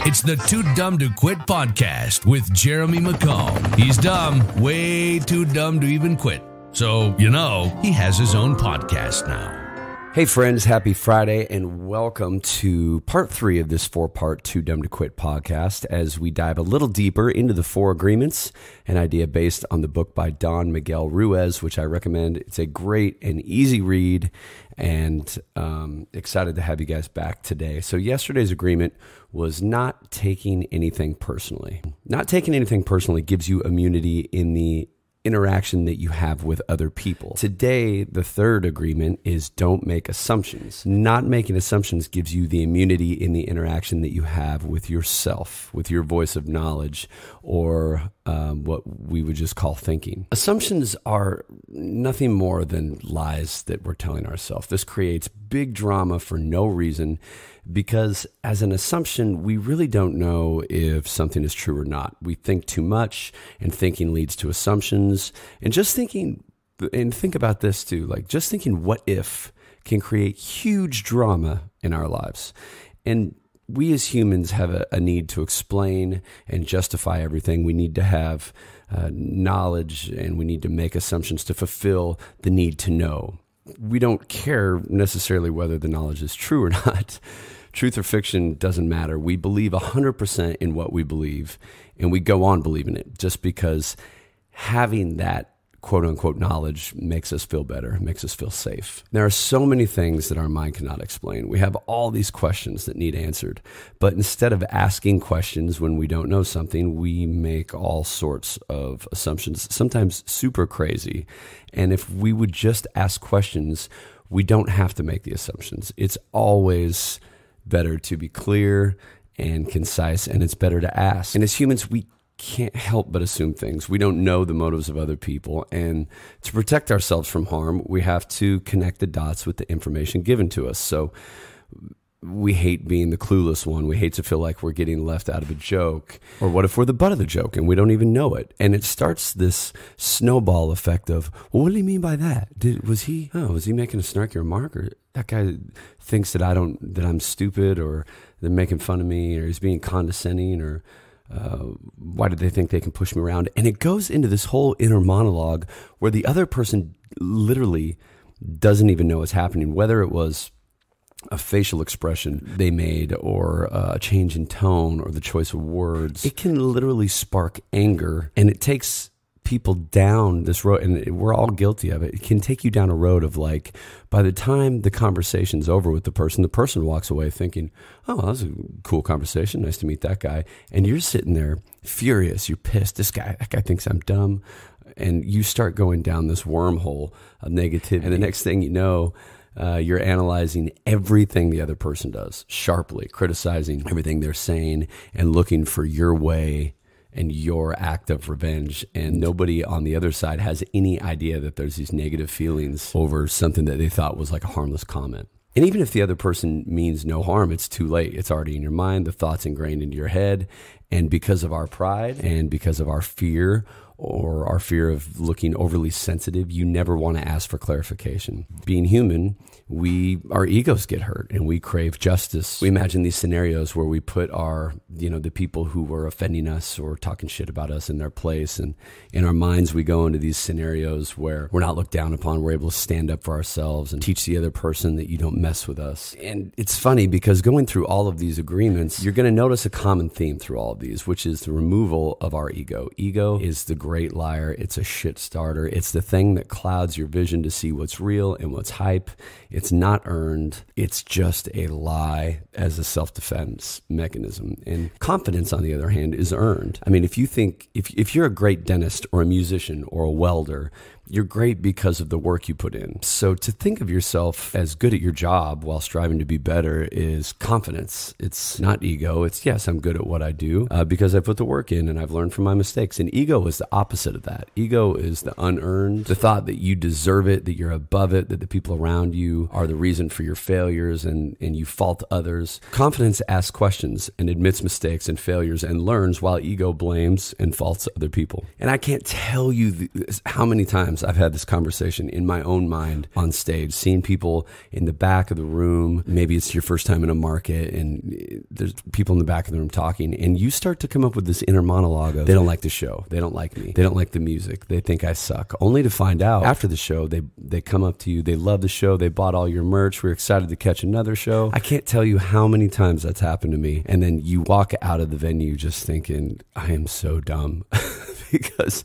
It's the 2Dumb2Quit podcast with Jeremy McCall. He's dumb, way too dumb to even quit. So, he has his own podcast now. Hey friends, happy Friday and welcome to part 3 of this 4-part 2Dumb2Quit podcast as we dive a little deeper into the 4 agreements, an idea based on the book by Don Miguel Ruiz, which I recommend. It's a great and easy read and excited to have you guys back today. So yesterday's agreement was not taking anything personally. Not taking anything personally gives you immunity in the interaction that you have with other people. Today, the 3rd agreement is don't make assumptions. Not making assumptions gives you the immunity in the interaction that you have with yourself, with your voice of knowledge, or what we would just call thinking. Assumptions are nothing more than lies that we're telling ourselves. This creates big drama for no reason, because as an assumption, we really don't know if something is true or not. We think too much, and thinking leads to assumptions. And just thinking, and think about this too, like just thinking what if can create huge drama in our lives. And we as humans have a need to explain and justify everything. We need to have knowledge, and we need to make assumptions to fulfill the need to know. We don't care necessarily whether the knowledge is true or not. Truth or fiction doesn't matter. We believe 100% in what we believe, and we go on believing it just because having that quote-unquote knowledge makes us feel better, makes us feel safe. There are so many things that our mind cannot explain. We have all these questions that need answered, but instead of asking questions when we don't know something, we make all sorts of assumptions, sometimes super crazy. And if we would just ask questions, we don't have to make the assumptions. It's always better to be clear and concise, and it's better to ask. And as humans, we can't help but assume things. We don't know the motives of other people, and to protect ourselves from harm, we have to connect the dots with the information given to us. So we hate being the clueless one. We hate to feel like we're getting left out of a joke. Or what if we're the butt of the joke and we don't even know it? And it starts this snowball effect of, well, what do you mean by that? Was he making a snarky remark? Or that guy thinks that I'm stupid, or they're making fun of me, or he's being condescending, or why do they think they can push me around? And it goes into this whole inner monologue where the other person literally doesn't even know what's happening, whether it was a facial expression they made, or a change in tone, or the choice of words. It can literally spark anger, and it takes people down this road, and we're all guilty of it. It can take you down a road of like, by the time the conversation's over with the person walks away thinking, oh, that was a cool conversation. Nice to meet that guy. And you're sitting there furious. You're pissed. That guy thinks I'm dumb. And you start going down this wormhole of negativity. And the next thing you know, you're analyzing everything the other person does sharply, criticizing everything they're saying, and looking for your way and your act of revenge. And nobody on the other side has any idea that there's these negative feelings over something that they thought was like a harmless comment. And even if the other person means no harm, it's too late. It's already in your mind. The thought's ingrained into your head. And because of our pride and because of our fear, or our fear of looking overly sensitive, you never want to ask for clarification. Being human, our egos get hurt, and we crave justice. We imagine these scenarios where we put the people who were offending us or talking shit about us in their place. And in our minds, we go into these scenarios where we're not looked down upon. We're able to stand up for ourselves and teach the other person that you don't mess with us. And it's funny because going through all of these agreements, you're going to notice a common theme through all of these, which is the removal of our ego. Ego is the great liar. It's a shit starter. It's the thing that clouds your vision to see what's real and what's hype. It's not earned. It's just a lie as a self-defense mechanism. And confidence, on the other hand, is earned. I mean, if you think, if you're a great dentist or a musician or a welder, you're great because of the work you put in. So to think of yourself as good at your job while striving to be better is confidence. It's not ego. It's, yes, I'm good at what I do because I put the work in and I've learned from my mistakes. And ego is the opposite of that. Ego is the unearned, the thought that you deserve it, that you're above it, that the people around you are the reason for your failures, and you fault others. Confidence asks questions and admits mistakes and failures and learns, while ego blames and faults other people. And I can't tell you how many times times I've had this conversation in my own mind on stage, seeing people in the back of the room. Maybe it's your first time in a market and there's people in the back of the room talking, and you start to come up with this inner monologue of, they don't like the show, they don't like me, they don't like the music, they think I suck, only to find out after the show, they come up to you, they love the show, they bought all your merch, we're excited to catch another show. I can't tell you how many times that's happened to me. And then you walk out of the venue just thinking, I am so dumb. Because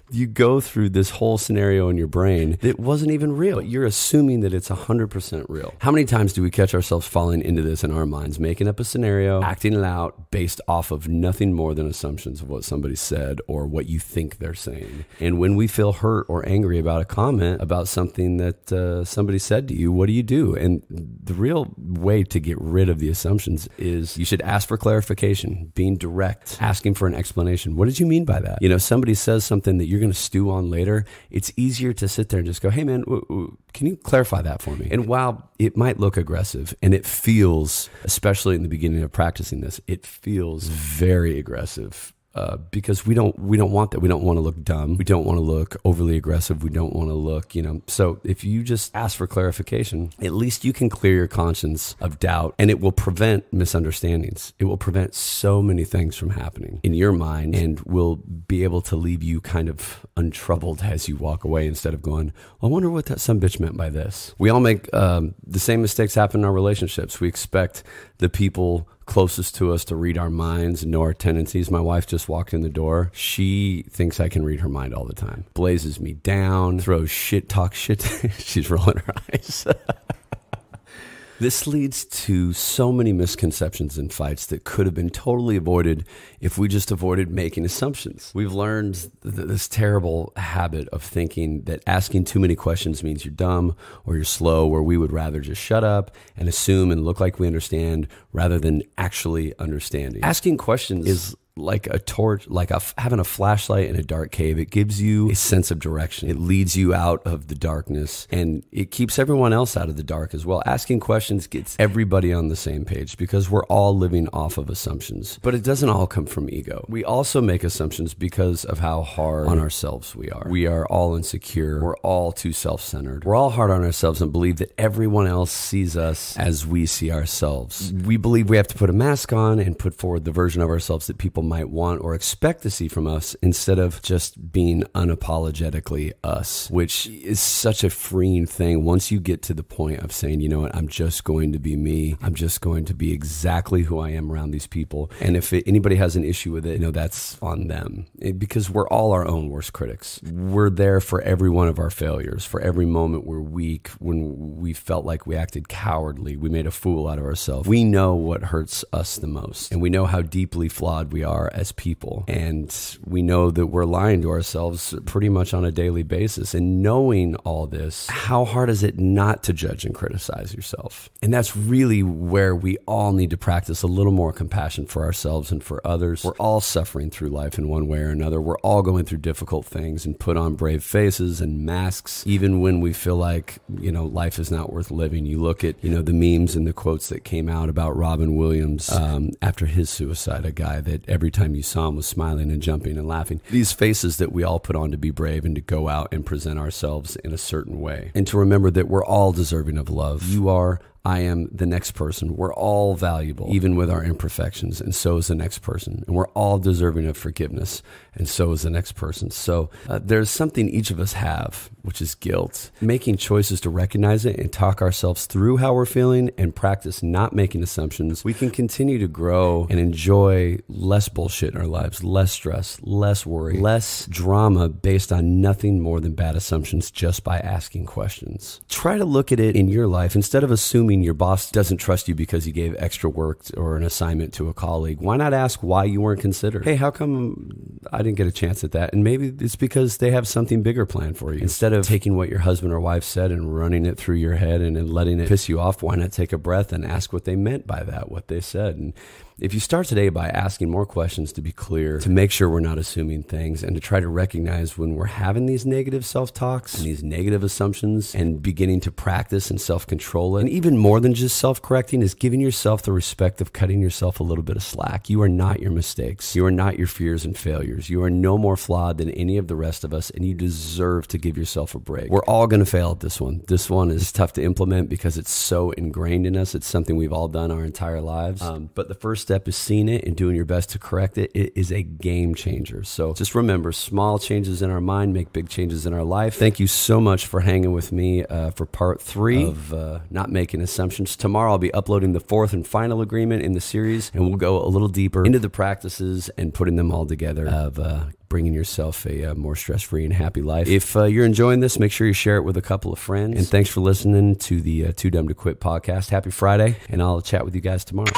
you go through this whole scenario in your brain that wasn't even real. You're assuming that it's 100% real. How many times do we catch ourselves falling into this in our minds, making up a scenario, acting it out based off of nothing more than assumptions of what somebody said or what you think they're saying? And when we feel hurt or angry about a comment about something that somebody said to you, what do? And the real way to get rid of the assumptions is you should ask for clarification, being direct, asking for an explanation. What did you mean by that? You know, somebody says something that you're going to stew on later. It's easier to sit there and just go, hey man, can you clarify that for me? And while it might look aggressive, and it feels, especially in the beginning of practicing this, it feels very aggressive. Because we don't want that. We don't want to look dumb. We don't want to look overly aggressive. We don't want to look, so if you just ask for clarification, at least you can clear your conscience of doubt, and it will prevent misunderstandings. It will prevent so many things from happening in your mind, and will be able to leave you kind of untroubled as you walk away, instead of going, I wonder what that some bitch meant by this. We all make the same mistakes happen in our relationships. We expect the people closest to us to read our minds and know our tendencies. My wife just walked in the door. She thinks I can read her mind all the time. Blazes me down, throws shit, talks shit. She's rolling her eyes. This leads to so many misconceptions and fights that could have been totally avoided if we just avoided making assumptions. We've learned this terrible habit of thinking that asking too many questions means you're dumb or you're slow, where we would rather just shut up and assume and look like we understand rather than actually understanding. Asking questions is like a torch, like having a flashlight in a dark cave. It gives you a sense of direction. It leads you out of the darkness, and it keeps everyone else out of the dark as well. Asking questions gets everybody on the same page, because we're all living off of assumptions. But it doesn't all come from ego. We also make assumptions because of how hard on ourselves we are. We are all insecure. We're all too self-centered. We're all hard on ourselves and believe that everyone else sees us as we see ourselves. We believe we have to put a mask on and put forward the version of ourselves that people might want or expect to see from us, instead of just being unapologetically us, which is such a freeing thing once you get to the point of saying, you know what, I'm just going to be me. I'm just going to be exactly who I am around these people. And if anybody has an issue with it, that's on them, because we're all our own worst critics. We're there for every one of our failures, for every moment we're weak, when we felt like we acted cowardly, we made a fool out of ourselves. We know what hurts us the most, and we know how deeply flawed we are as people, and we know that we're lying to ourselves pretty much on a daily basis. And knowing all this, how hard is it not to judge and criticize yourself? And that's really where we all need to practice a little more compassion for ourselves and for others. We're all suffering through life in one way or another. We're all going through difficult things and put on brave faces and masks, even when we feel like, life is not worth living. You look at, the memes and the quotes that came out about Robin Williams after his suicide, a guy that every time you saw him was smiling and jumping and laughing. These faces that we all put on to be brave and to go out and present ourselves in a certain way. And to remember that we're all deserving of love. You are, I am, the next person. We're all valuable, even with our imperfections, and so is the next person. And we're all deserving of forgiveness, and so is the next person. So there's something each of us have, which is guilt. Making choices to recognize it and talk ourselves through how we're feeling and practice not making assumptions, we can continue to grow and enjoy less bullshit in our lives, less stress, less worry, less drama based on nothing more than bad assumptions, just by asking questions. Try to look at it in your life. Instead of assuming your boss doesn't trust you because you gave extra work or an assignment to a colleague, why not ask why you weren't considered? Hey, how come I didn't get a chance at that? And maybe it's because they have something bigger planned for you. Instead of taking what your husband or wife said and running it through your head and then letting it piss you off, why not take a breath and ask what they meant by that, what they said? And if you start today by asking more questions to be clear, to make sure we're not assuming things, and to try to recognize when we're having these negative self-talks and these negative assumptions, and beginning to practice and self-control it, and even more than just self-correcting is giving yourself the respect of cutting yourself a little bit of slack. You are not your mistakes. You are not your fears and failures. You are no more flawed than any of the rest of us, and you deserve to give yourself a break. We're all going to fail at this one. This one is tough to implement because it's so ingrained in us. It's something we've all done our entire lives. But the first step is seeing it and doing your best to correct it. It is a game changer. So just remember, small changes in our mind make big changes in our life. Thank you so much for hanging with me for part 3 of Not Making Assumptions. Tomorrow I'll be uploading the 4th and final agreement in the series, and we'll go a little deeper into the practices and putting them all together of bringing yourself a more stress-free and happy life. If you're enjoying this, make sure you share it with a couple of friends. And thanks for listening to the 2Dumb2Quit podcast. Happy Friday, and I'll chat with you guys tomorrow.